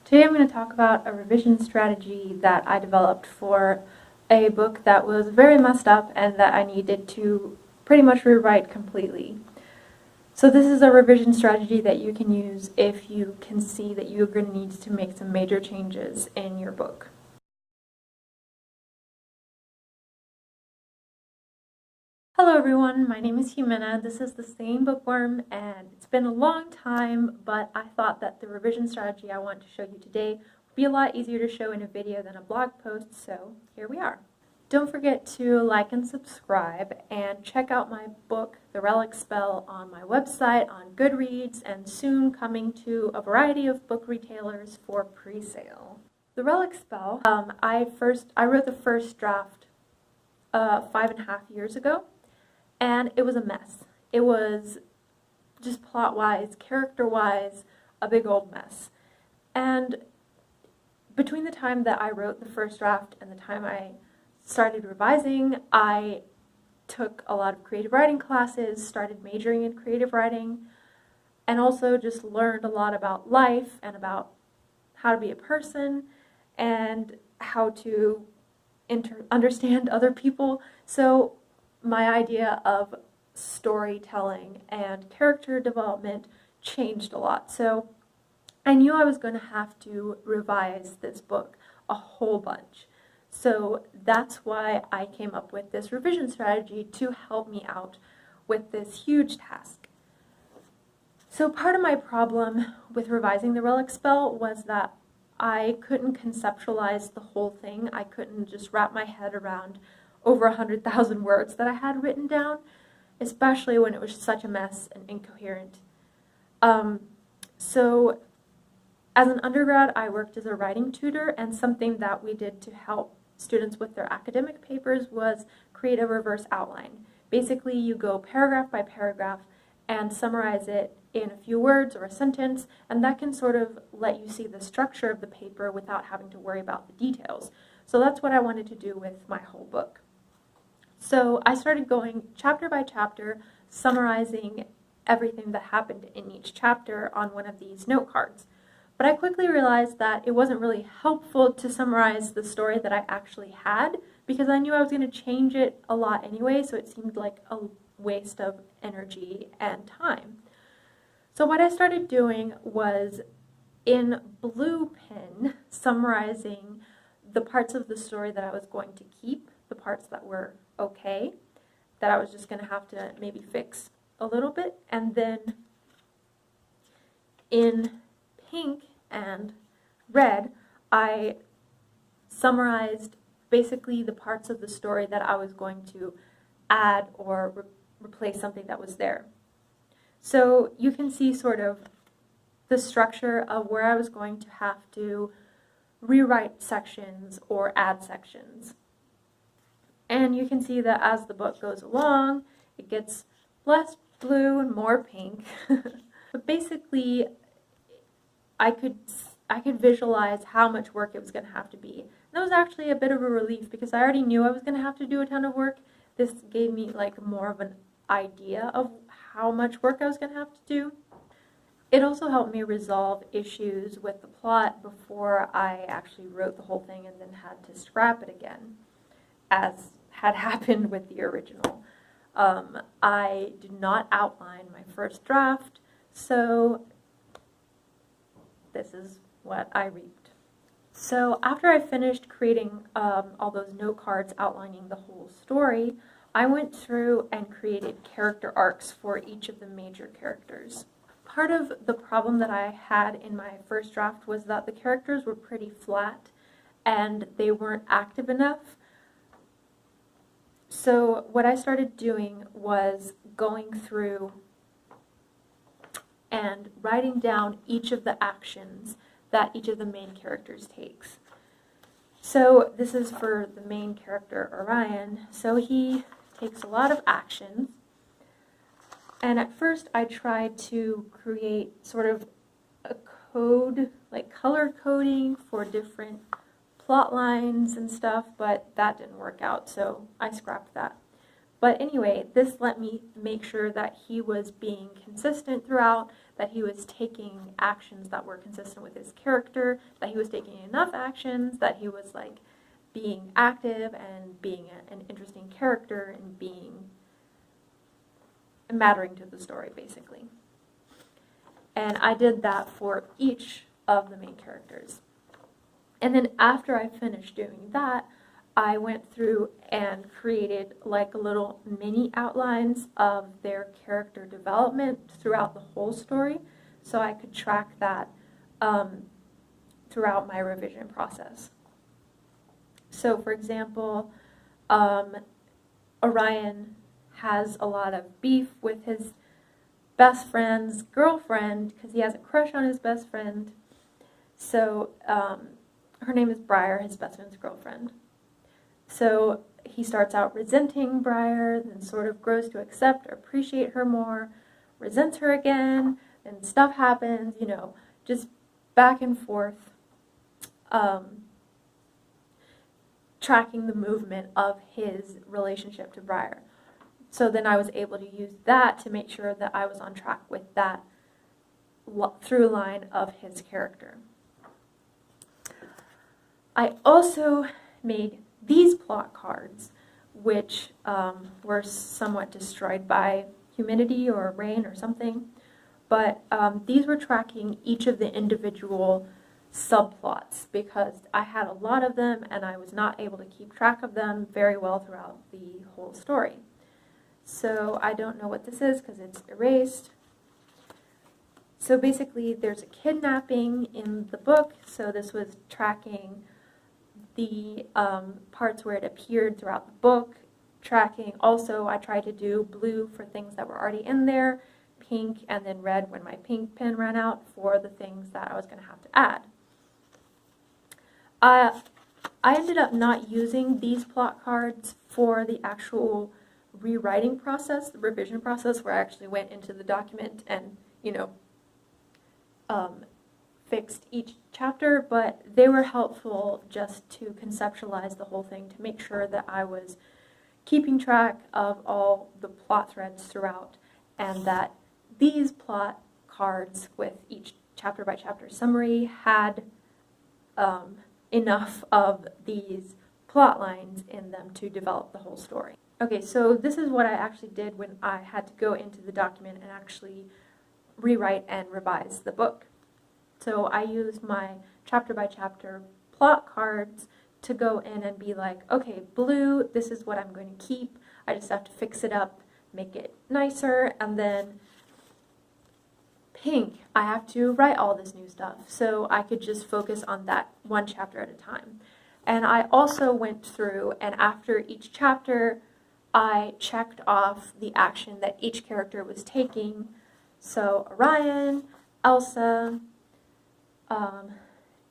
Today I'm going to talk about a revision strategy that I developed for a book that was very messed up and that I needed to pretty much rewrite completely. So this is a revision strategy that you can use if you can see that you're going to need to make some major changes in your book. Hello everyone, my name is Jimena. This is the Same Bookworm, and it's been a long time, but I thought that the revision strategy I want to show you today would be a lot easier to show in a video than a blog post, so here we are. Don't forget to like and subscribe, and check out my book, The Relic Spell, on my website, on Goodreads, and soon coming to a variety of book retailers for pre-sale. The Relic Spell, I wrote the first draft 5.5 years ago. And it was a mess. It was just plot-wise, character-wise, a big old mess. And between the time that I wrote the first draft and the time I started revising, I took a lot of creative writing classes, started majoring in creative writing, and also just learned a lot about life and about how to be a person and how to understand other people. So my idea of storytelling and character development changed a lot. So I knew I was going to have to revise this book a whole bunch. So that's why I came up with this revision strategy to help me out with this huge task. So part of my problem with revising the Relic Spell was that I couldn't conceptualize the whole thing. I couldn't just wrap my head around over 100,000 words that I had written down, especially when it was such a mess and incoherent. So as an undergrad, I worked as a writing tutor, and something that we did to help students with their academic papers was create a reverse outline. Basically, you go paragraph by paragraph and summarize it in a few words or a sentence, and that can sort of let you see the structure of the paper without having to worry about the details. So that's what I wanted to do with my whole book. So I started going chapter by chapter, summarizing everything that happened in each chapter on one of these note cards. But I quickly realized that it wasn't really helpful to summarize the story that I actually had, because I knew I was going to change it a lot anyway, so it seemed like a waste of energy and time. So what I started doing was in blue pen summarizing the parts of the story that I was going to keep, the parts that were okay, that I was just going to have to maybe fix a little bit, and then in pink and red I summarized basically the parts of the story that I was going to add or replace something that was there. So you can see sort of the structure of where I was going to have to rewrite sections or add sections. And you can see that as the book goes along, it gets less blue and more pink. But basically, I could visualize how much work it was going to have to be. And that was actually a bit of a relief, because I already knew I was going to have to do a ton of work. This gave me like more of an idea of how much work I was going to have to do. It also helped me resolve issues with the plot before I actually wrote the whole thing and then had to scrap it again, as had happened with the original. I did not outline my first draft, so this is what I reaped. So after I finished creating all those note cards outlining the whole story, I went through and created character arcs for each of the major characters. Part of the problem that I had in my first draft was that the characters were pretty flat and they weren't active enough. So what I started doing was going through and writing down each of the actions that each of the main characters takes. So this is for the main character, Orion. So he takes a lot of actions. And at first I tried to create sort of a code, like color coding for different plot lines and stuff, but that didn't work out, so I scrapped that. But anyway, this let me make sure that he was being consistent throughout, that he was taking actions that were consistent with his character, that he was taking enough actions, that he was like being active and being an interesting character and being mattering to the story, basically. And I did that for each of the main characters. And then after I finished doing that, I went through and created like little mini outlines of their character development throughout the whole story, so I could track that throughout my revision process. So for example, Orion has a lot of beef with his best friend's girlfriend because he has a crush on his best friend. So her name is Briar, his best friend's girlfriend. So he starts out resenting Briar, then sort of grows to accept or appreciate her more, resents her again, then stuff happens, you know, just back and forth, tracking the movement of his relationship to Briar. So then I was able to use that to make sure that I was on track with that through line of his character. I also made these plot cards, which were somewhat destroyed by humidity or rain or something, but these were tracking each of the individual subplots because I had a lot of them and I was not able to keep track of them very well throughout the whole story. So I don't know what this is because it's erased. So basically there's a kidnapping in the book, so this was tracking the parts where it appeared throughout the book, tracking also I tried to do blue for things that were already in there, pink, and then red when my pink pen ran out for the things that I was going to have to add. I ended up not using these plot cards for the actual rewriting process, the revision process, where I actually went into the document and, you know, fixed each chapter, but they were helpful just to conceptualize the whole thing, to make sure that I was keeping track of all the plot threads throughout, and that these plot cards with each chapter by chapter summary had enough of these plot lines in them to develop the whole story. Okay, so this is what I actually did when I had to go into the document and actually rewrite and revise the book. So I used my chapter by chapter plot cards to go in and be like, okay, blue, this is what I'm going to keep. I just have to fix it up, make it nicer, and then pink, I have to write all this new stuff. So I could just focus on that one chapter at a time. And I also went through, and after each chapter, I checked off the action that each character was taking. So Orion, Elsa,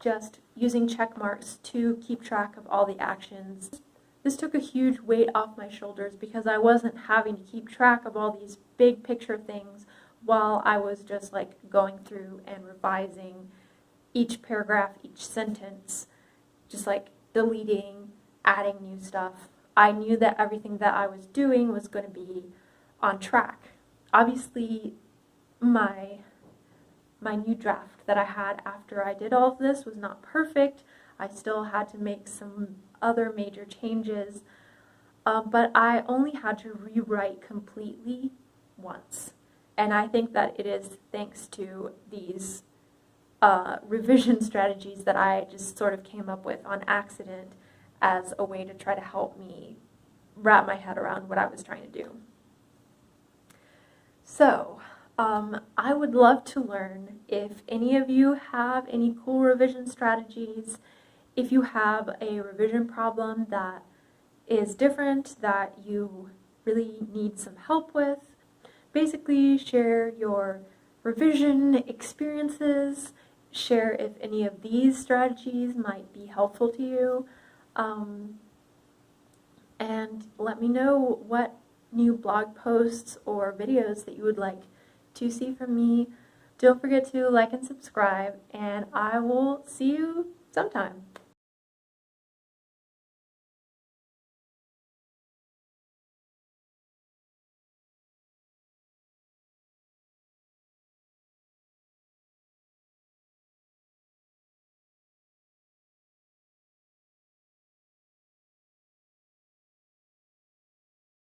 just using check marks to keep track of all the actions. This took a huge weight off my shoulders because I wasn't having to keep track of all these big picture things while I was just like going through and revising each paragraph, each sentence, just like deleting, adding new stuff. I knew that everything that I was doing was going to be on track. Obviously, my new draft that I had after I did all of this was not perfect. I still had to make some other major changes, but I only had to rewrite completely once. And I think that it is thanks to these revision strategies that I just sort of came up with on accident as a way to try to help me wrap my head around what I was trying to do. So, I would love to learn if any of you have any cool revision strategies, if you have a revision problem that is different, that you really need some help with. Basically, share your revision experiences, share if any of these strategies might be helpful to you, and let me know what new blog posts or videos that you would like to see from me. Don't forget to like and subscribe, and I will see you sometime.